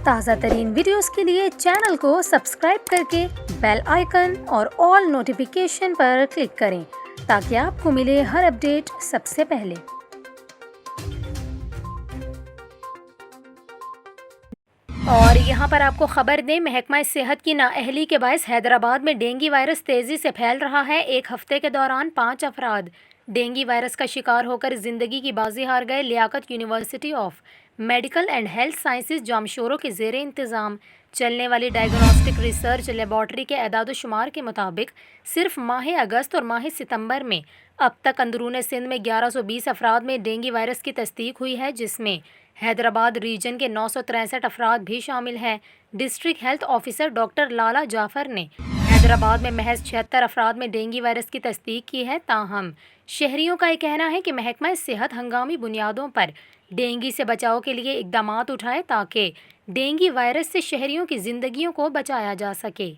تازہ ترین ویڈیوز کے لیے چینل کو سبسکرائب کر کے بیل آئیکن اور آل نوٹیفیکیشن پر کلک کریں تاکہ آپ کو ملے ہر اپڈیٹ سب سے پہلے۔ اور یہاں پر آپ کو خبر دیں، محکمہ صحت کی نااہلی کے باعث حیدرآباد میں ڈینگی وائرس تیزی سے پھیل رہا ہے۔ ایک ہفتے کے دوران 5 افراد ڈینگی وائرس کا شکار ہو کر زندگی کی بازی ہار گئے۔ Liaquat university of medical and health sciences Jamshoro کے زیر انتظام چلنے والی ڈائگنوسٹک ریسرچ لیبارٹری کے اعداد و شمار کے مطابق صرف ماہ اگست اور ماہ ستمبر میں اب تک اندرون سندھ میں 1120 افراد میں ڈینگی وائرس کی تصدیق ہوئی ہے، جس میں حیدرآباد ریجن کے 963 افراد بھی شامل ہیں۔ ڈسٹرکٹ ہیلتھ آفیسر ڈاکٹر لالا جعفر نے حیدرآباد میں محض 76 افراد میں ڈینگی وائرس کی تصدیق کی ہے۔ تاہم شہریوں کا یہ کہنا ہے کہ محکمہ صحت ہنگامی بنیادوں پر ڈینگی سے بچاؤ کے لیے اقدامات اٹھائے تاکہ ڈینگی وائرس سے شہریوں کی زندگیوں کو بچایا جا سکے۔